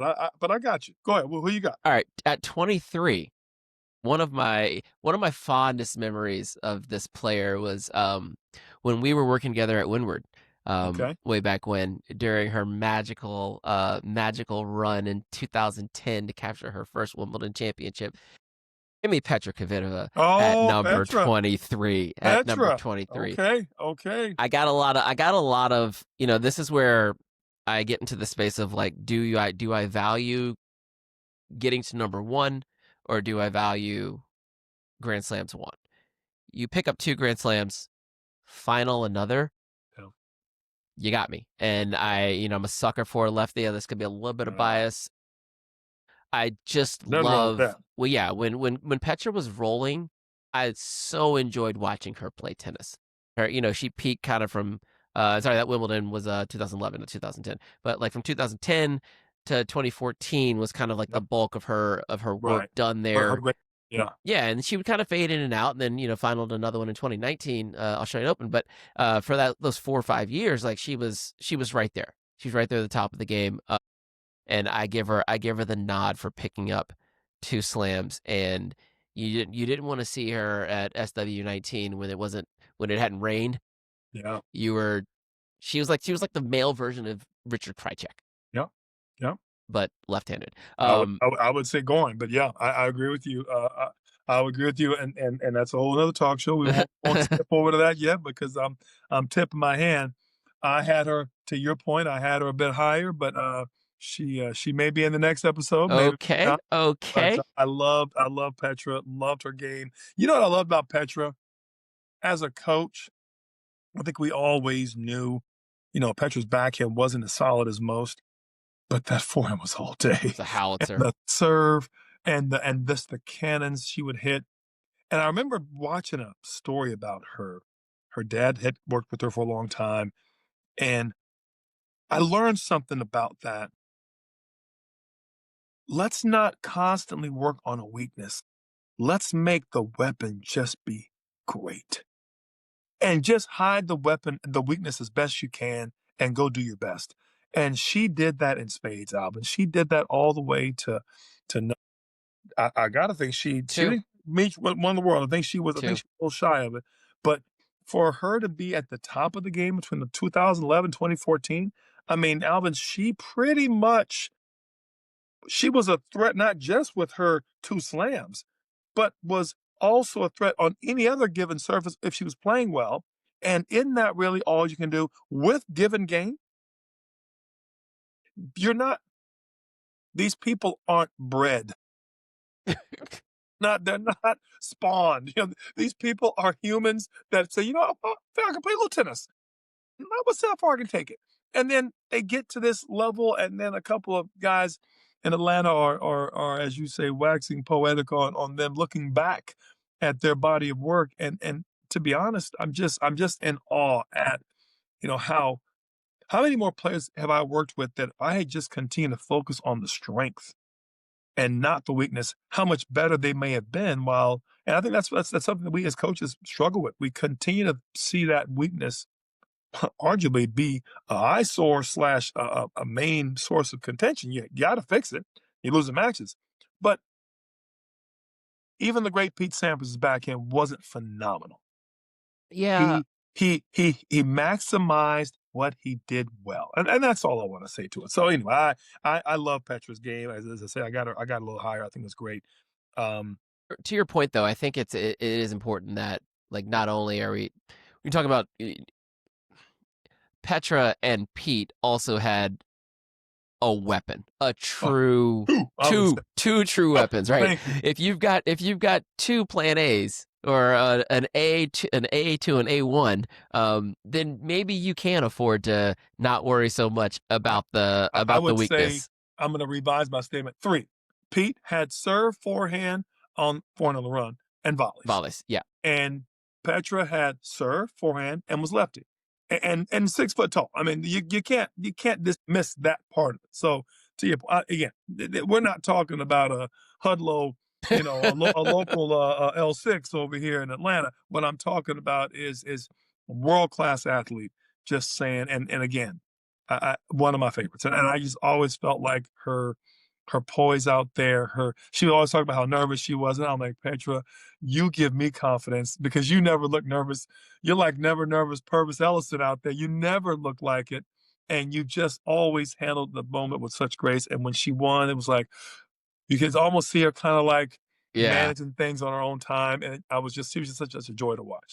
But I got you. Go ahead. Well, who you got? All right, at 23, one of my fondest memories of this player was when we were working together at Windward, Okay. way back when, during her magical run in 2010 to capture her first Wimbledon championship. Give me Petra Kvitova at Oh, number Petra. 23. At number Petra. 23. Okay. Okay. I got a lot of, this is where I get into the space of like, do I value getting to number one, or do I value Grand Slams one? You pick up 2 Grand Slams, final another, Yeah. you got me. And I'm a sucker for a lefty. This could be a little bit of bias. I just Nothing wrong with love, that. well, yeah, when Petra was rolling, I so enjoyed watching her play tennis. She peaked kind of from, sorry, that Wimbledon was 2011 to 2010, but like from 2010 to 2014 was kind of like the Yep. bulk of her work Right. done Her there. yeah. Yeah, and she would kind of fade in and out, and then finaled another one in 2019, Australian Open. But for those 4 or 5 years, like she was right there. She's right there at the top of the game, and I give her the nod for picking up 2 slams. And you didn't want to see her at SW19 when it hadn't rained. Yeah. She was like the male version of Richard Krajicek, Yeah. Yeah. but left-handed. I would say going, but yeah, I agree with you. I would agree with you, and that's a whole other talk show. We won't step over to that yet because I'm tipping my hand. I had her, to your point, I had her a bit higher, but she may be in the next episode, maybe Okay, not. But okay. I love Petra, loved her game. You know what I love about Petra as a coach? I think we always knew, Petra's backhand wasn't as solid as most, but that forehand was all day. It's a And howitzer. the serve and the cannons she would hit. And I remember watching a story about her. Her dad had worked with her for a long time, and I learned something about that. Let's not constantly work on a weakness. Let's make the weapon just be great. And just hide the weakness as best you can and go do your best. And she did that in spades, Alvin. She did that all the way to I gotta think she Two, didn't meet won the world. I think two. she was a little shy of it. But for her to be at the top of the game between the 2011, 2014, I mean, Alvin, she was a threat not just with her 2 slams, but was also a threat on any other given surface if she was playing well. And isn't that really all you can do with given game? You're not These people aren't bred. They're not spawned. These people are humans that say, I can play a little tennis. Let's see how far I can take it. And then they get to this level, and then a couple of guys in Atlanta are, as you say, waxing poetic on them looking back at their body of work. And to be honest, I'm just in awe at, how many more players have I worked with that I had just continued to focus on the strength and not the weakness, how much better they may have been. And I think that's something that we as coaches struggle with. We continue to see that weakness arguably be a eyesore slash a main source of contention. You got to fix it. You lose the matches. But even the great Pete Sampras' backhand wasn't phenomenal. Yeah. He maximized what he did well, and that's all I want to say to it. So anyway, I love Petra's game. As I say, I got a little higher. I think it's great. Um, To your point, though, I think it is important that, like, not only are we talk about Petra and Pete also had a weapon, a oh, true I would say, two true weapons, right? thank you. If you've got 2 plan A's, or an A to an A1, then maybe you can afford to not worry so much I, about I the would say weakness. I'm going to revise my statement. 3. Pete had serve, forehand on the run, and volleys. Volleys, yeah. And Petra had serve, forehand, and was lefty, and 6 foot tall. I mean, you can't dismiss that part of it. So to your again, we're not talking about a Hudlow, a local L6 over here in Atlanta. What I'm talking about is world class athlete. Just saying, and again, one of my favorites, and I just always felt like her poise out there. She would always talk about how nervous she was, and I'm like, Petra, you give me confidence because you never look nervous. You're like never nervous Purvis Ellison out there. You never look like it, and you just always handled the moment with such grace. And when she won, it was like you could almost see her kind of like Yeah. managing things on her own time, and I was just she was just such a joy to watch.